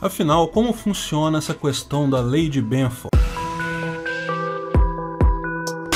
Afinal, como funciona essa questão da lei de Benford?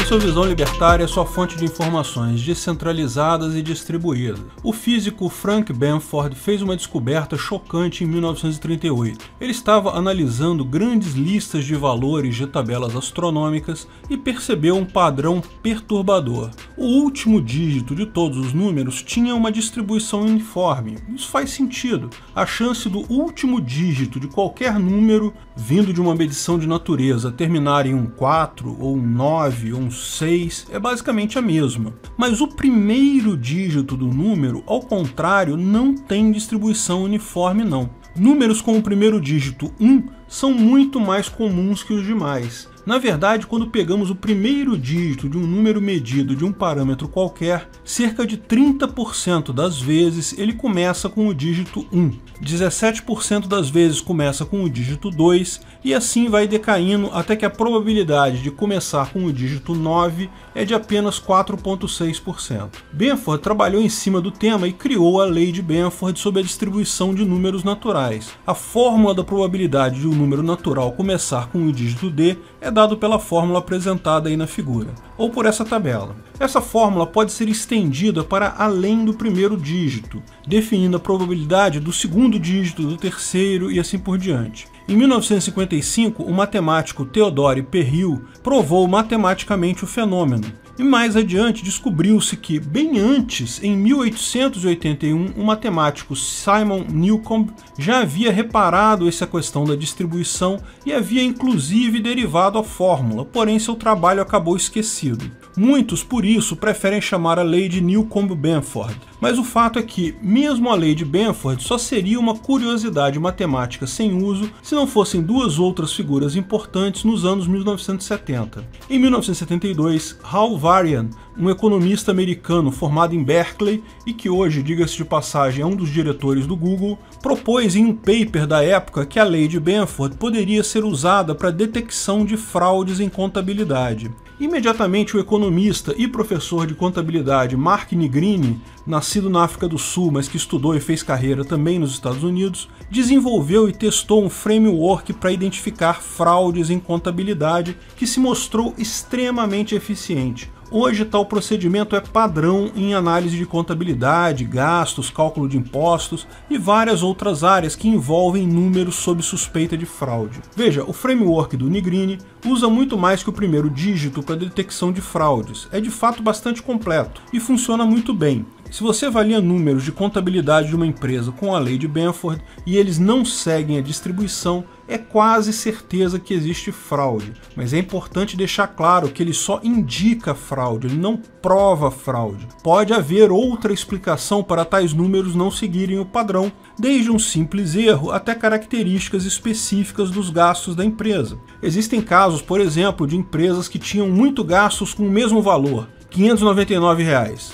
Sua visão libertária é sua fonte de informações descentralizadas e distribuídas. O físico Frank Benford fez uma descoberta chocante em 1938. Ele estava analisando grandes listas de valores de tabelas astronômicas e percebeu um padrão perturbador. O último dígito de todos os números tinha uma distribuição uniforme. Isso faz sentido. A chance do último dígito de qualquer número vindo de uma medição de natureza terminar em um 4, ou um 9, ou um 6 é basicamente a mesma. Mas o primeiro dígito do número, ao contrário, não tem distribuição uniforme não. Números com o primeiro dígito 1 são muito mais comuns que os demais. Na verdade, quando pegamos o primeiro dígito de um número medido de um parâmetro qualquer, cerca de 30% das vezes ele começa com o dígito 1, 17% das vezes começa com o dígito 2 e assim vai decaindo até que a probabilidade de começar com o dígito 9 é de apenas 4,6%. Benford trabalhou em cima do tema e criou a lei de Benford sobre a distribuição de números naturais. A fórmula da probabilidade de um número natural começar com o dígito D é dado pela fórmula apresentada aí na figura, ou por essa tabela. Essa fórmula pode ser estendida para além do primeiro dígito, definindo a probabilidade do segundo dígito, do terceiro e assim por diante. Em 1955, o matemático Theodore Perril provou matematicamente o fenômeno. E mais adiante descobriu-se que, bem antes, em 1881, o matemático Simon Newcomb já havia reparado essa questão da distribuição e havia inclusive derivado a fórmula, porém seu trabalho acabou esquecido. Muitos, por isso, preferem chamar a lei de Newcomb-Benford. Mas o fato é que, mesmo a lei de Benford só seria uma curiosidade matemática sem uso se não fossem duas outras figuras importantes nos anos 1970. Em 1972, Hal Varian, um economista americano formado em Berkeley e que hoje, diga-se de passagem, é um dos diretores do Google, propôs em um paper da época que a lei de Benford poderia ser usada para detecção de fraudes em contabilidade. Imediatamente o economista e professor de contabilidade Mark Nigrini, nascido na África do Sul, mas que estudou e fez carreira também nos Estados Unidos, desenvolveu e testou um framework para identificar fraudes em contabilidade que se mostrou extremamente eficiente. Hoje, tal procedimento é padrão em análise de contabilidade, gastos, cálculo de impostos e várias outras áreas que envolvem números sob suspeita de fraude. Veja, o framework do Nigrini usa muito mais que o primeiro dígito para detecção de fraudes. É de fato bastante completo e funciona muito bem. Se você avalia números de contabilidade de uma empresa com a lei de Benford e eles não seguem a distribuição, é quase certeza que existe fraude. Mas é importante deixar claro que ele só indica fraude, ele não prova fraude. Pode haver outra explicação para tais números não seguirem o padrão, desde um simples erro até características específicas dos gastos da empresa. Existem casos, por exemplo, de empresas que tinham muito gastos com o mesmo valor, R$ 599.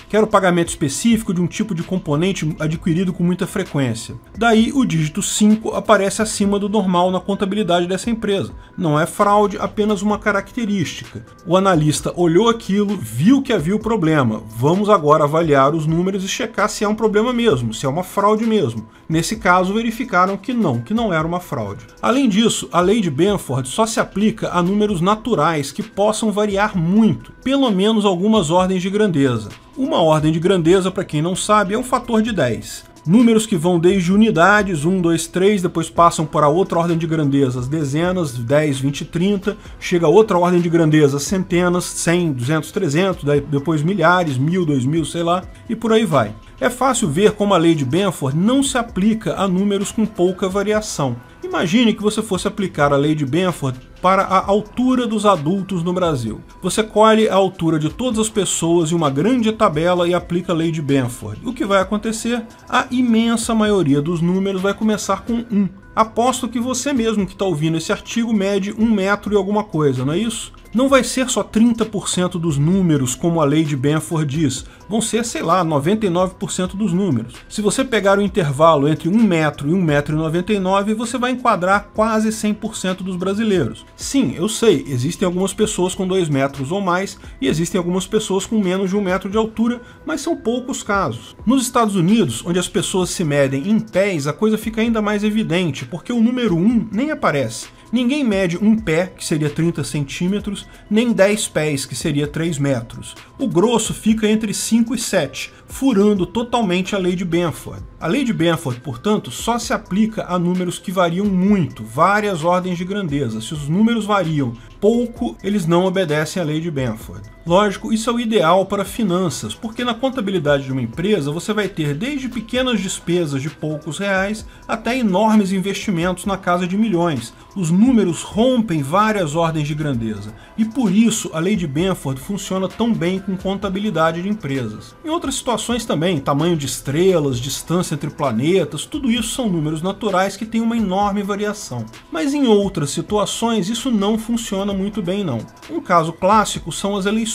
Quero pagamento específico de um tipo de componente adquirido com muita frequência. Daí o dígito 5 aparece acima do normal na contabilidade dessa empresa. Não é fraude, apenas uma característica. O analista olhou aquilo, viu que havia o problema. Vamos agora avaliar os números e checar se é um problema mesmo, se é uma fraude mesmo. Nesse caso, verificaram que não era uma fraude. Além disso, a lei de Benford só se aplica a números naturais que possam variar muito, pelo menos algumas ordens de grandeza. Uma ordem de grandeza, para quem não sabe, é um fator de 10. Números que vão desde unidades, 1, 2, 3, depois passam para outra ordem de grandeza, as dezenas, 10, 20, 30, chega a outra ordem de grandeza, centenas, 100, 200, 300, depois milhares, 1000, 2000, sei lá, e por aí vai. É fácil ver como a lei de Benford não se aplica a números com pouca variação. Imagine que você fosse aplicar a lei de Benford para a altura dos adultos no Brasil. Você colhe a altura de todas as pessoas em uma grande tabela e aplica a lei de Benford. O que vai acontecer? A imensa maioria dos números vai começar com 1. Aposto que você mesmo que está ouvindo esse artigo mede 1 metro e alguma coisa, não é isso? Não vai ser só 30% dos números, como a lei de Benford diz. vão ser, sei lá, 99% dos números. Se você pegar o intervalo entre 1 metro e 1,99 m, você vai enquadrar quase 100% dos brasileiros. Sim, eu sei, existem algumas pessoas com 2 metros ou mais e existem algumas pessoas com menos de 1 metro de altura, mas são poucos casos. Nos Estados Unidos, onde as pessoas se medem em pés, a coisa fica ainda mais evidente, porque o número 1 nem aparece. Ninguém mede um pé, que seria 30 centímetros, nem 10 pés, que seria 3 metros. O grosso fica entre 5 e 7, furando totalmente a lei de Benford. A lei de Benford, portanto, só se aplica a números que variam muito, várias ordens de grandeza. Se os números variam pouco, eles não obedecem à lei de Benford. Lógico, isso é o ideal para finanças, porque na contabilidade de uma empresa você vai ter desde pequenas despesas de poucos reais até enormes investimentos na casa de milhões. Os números rompem várias ordens de grandeza e por isso a lei de Benford funciona tão bem com contabilidade de empresas. Em outras situações também, tamanho de estrelas, distância entre planetas, tudo isso são números naturais que têm uma enorme variação. Mas em outras situações isso não funciona muito bem não. Um caso clássico são as eleições.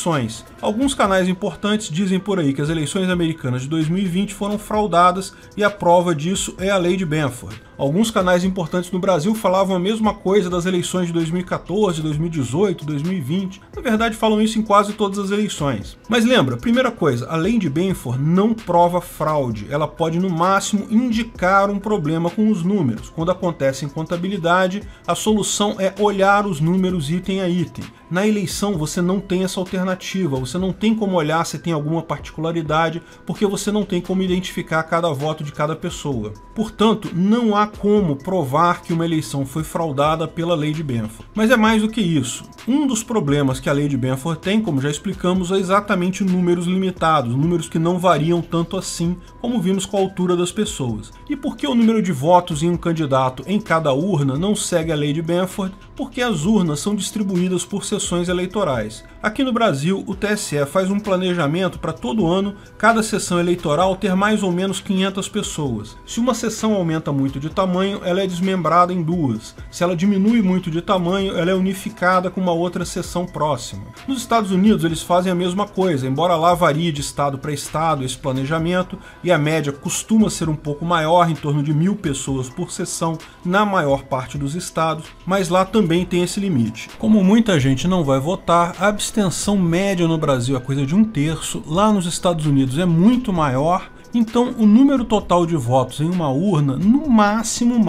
Alguns canais importantes dizem por aí que as eleições americanas de 2020 foram fraudadas e a prova disso é a lei de Benford. Alguns canais importantes no Brasil falavam a mesma coisa das eleições de 2014, 2018, 2020. Na verdade, falam isso em quase todas as eleições. Mas lembra, primeira coisa, a lei de Benford não prova fraude. Ela pode, no máximo, indicar um problema com os números. Quando acontece em contabilidade, a solução é olhar os números item a item. Na eleição, você não tem essa alternativa. Você não tem como olhar se tem alguma particularidade, porque você não tem como identificar cada voto de cada pessoa. Portanto, não há como provar que uma eleição foi fraudada pela lei de Benford. Mas é mais do que isso. Um dos problemas que a lei de Benford tem, como já explicamos, é exatamente números limitados, números que não variam tanto assim, como vimos com a altura das pessoas. E por que o número de votos em um candidato em cada urna não segue a lei de Benford? Porque as urnas são distribuídas por sessões eleitorais. Aqui no Brasil, o TSE faz um planejamento para todo ano, cada sessão eleitoral ter mais ou menos 500 pessoas. Se uma sessão aumenta muito de tamanho, ela é desmembrada em duas. Se ela diminui muito de tamanho, ela é unificada com uma outra sessão próxima. Nos Estados Unidos, eles fazem a mesma coisa, embora lá varie de estado para estado esse planejamento, e a média costuma ser um pouco maior, em torno de 1.000 pessoas por sessão, na maior parte dos estados, mas lá também tem esse limite. Como muita gente não vai votar, a abstenção média no Brasil é coisa de 1/3, lá nos Estados Unidos é muito maior, então o número total de votos em uma urna, no máximo,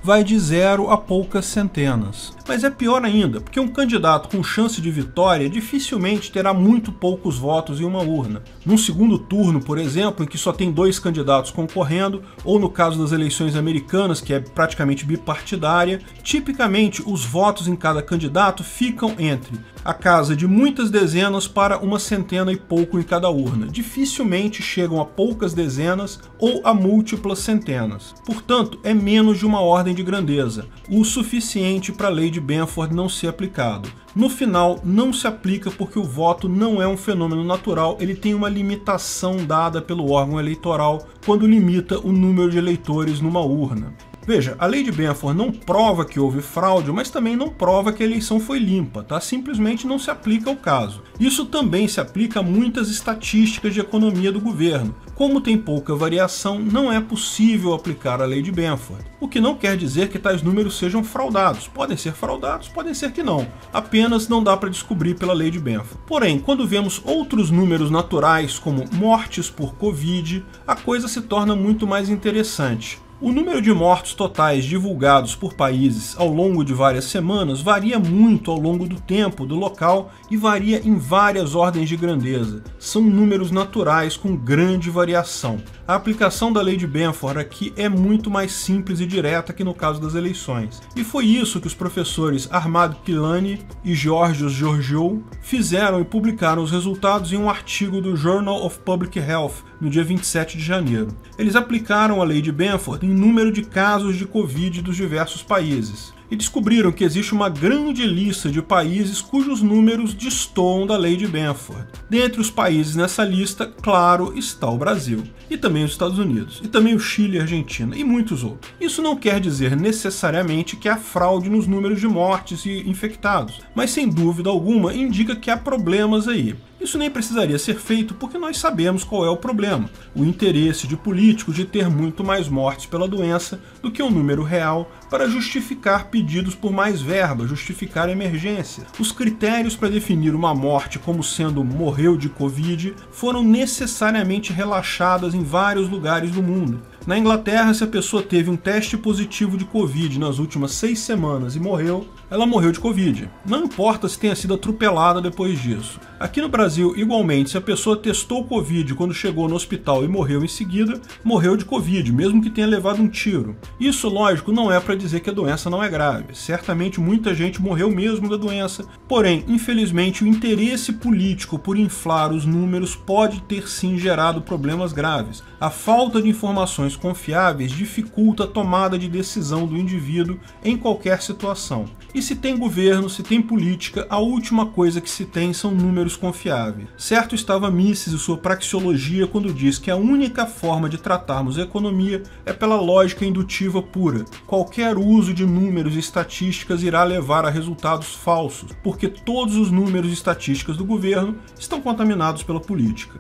vai de 0 a poucas centenas. Mas é pior ainda, porque um candidato com chance de vitória dificilmente terá muito poucos votos em uma urna. Num segundo turno, por exemplo, em que só tem 2 candidatos concorrendo, ou no caso das eleições americanas, que é praticamente bipartidária, tipicamente os votos em cada candidato ficam entre a casa de muitas dezenas para uma centena e pouco em cada urna. Dificilmente chegam a poucas dezenas ou a múltiplas centenas. Portanto, é menos de uma ordem de grandeza, o suficiente para a lei de Benford não ser aplicado. No final, não se aplica porque o voto não é um fenômeno natural, ele tem uma limitação dada pelo órgão eleitoral quando limita o número de eleitores numa urna. Veja, a lei de Benford não prova que houve fraude, mas também não prova que a eleição foi limpa, tá? Simplesmente não se aplica ao caso. Isso também se aplica a muitas estatísticas de economia do governo. Como tem pouca variação, não é possível aplicar a lei de Benford. O que não quer dizer que tais números sejam fraudados. Podem ser fraudados, podem ser que não. Apenas não dá para descobrir pela lei de Benford. Porém, quando vemos outros números naturais, como mortes por Covid, a coisa se torna muito mais interessante. O número de mortos totais divulgados por países ao longo de várias semanas varia muito ao longo do tempo, do local e varia em várias ordens de grandeza. São números naturais com grande variação. A aplicação da lei de Benford aqui é muito mais simples e direta que no caso das eleições. E foi isso que os professores Armand Quilani e Georgios Georgiou fizeram e publicaram os resultados em um artigo do Journal of Public Health no dia 27 de janeiro. Eles aplicaram a lei de Benford em número de casos de Covid dos diversos países. e descobriram que existe uma grande lista de países cujos números destoam da lei de Benford. Dentre os países nessa lista, claro, está o Brasil, e também os Estados Unidos, e também o Chile e a Argentina, e muitos outros. Isso não quer dizer necessariamente que há fraude nos números de mortes e infectados, mas sem dúvida alguma indica que há problemas aí. Isso nem precisaria ser feito porque nós sabemos qual é o problema: o interesse de políticos de ter muito mais mortes pela doença do que o número real para justificar pedidos por mais verba, justificar emergência. Os critérios para definir uma morte como sendo morreu de Covid foram necessariamente relaxadas em vários lugares do mundo. Na Inglaterra, se a pessoa teve um teste positivo de Covid nas últimas 6 semanas e morreu, ela morreu de Covid. Não importa se tenha sido atropelada depois disso. Aqui no Brasil, igualmente, se a pessoa testou Covid quando chegou no hospital e morreu em seguida, morreu de Covid, mesmo que tenha levado um tiro. Isso, lógico, não é para dizer que a doença não é grave. Certamente muita gente morreu mesmo da doença. Porém, infelizmente, o interesse político por inflar os números pode ter sim gerado problemas graves. A falta de informações confiáveis dificulta a tomada de decisão do indivíduo em qualquer situação. E se tem governo, se tem política, a última coisa que se tem são números confiáveis. Certo estava Mises e sua praxeologia quando diz que a única forma de tratarmos a economia é pela lógica indutiva pura. Qualquer uso de números e estatísticas irá levar a resultados falsos, porque todos os números e estatísticas do governo estão contaminados pela política.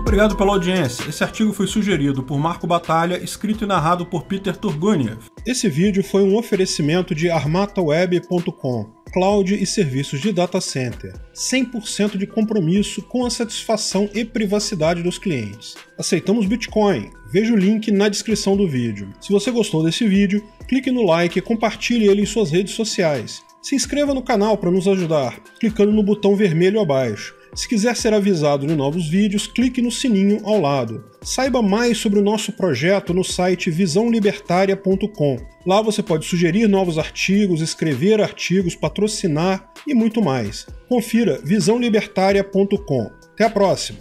Obrigado pela audiência. Esse artigo foi sugerido por Marco Batalha, escrito e narrado por Peter Turguniev. Esse vídeo foi um oferecimento de armataweb.com, cloud e serviços de data center, 100% de compromisso com a satisfação e privacidade dos clientes. Aceitamos Bitcoin. Veja o link na descrição do vídeo. Se você gostou desse vídeo, clique no like e compartilhe ele em suas redes sociais. Se inscreva no canal para nos ajudar, clicando no botão vermelho abaixo. Se quiser ser avisado de novos vídeos, clique no sininho ao lado. Saiba mais sobre o nosso projeto no site visãolibertaria.com. Lá você pode sugerir novos artigos, escrever artigos, patrocinar e muito mais. Confira visãolibertaria.com. Até a próxima!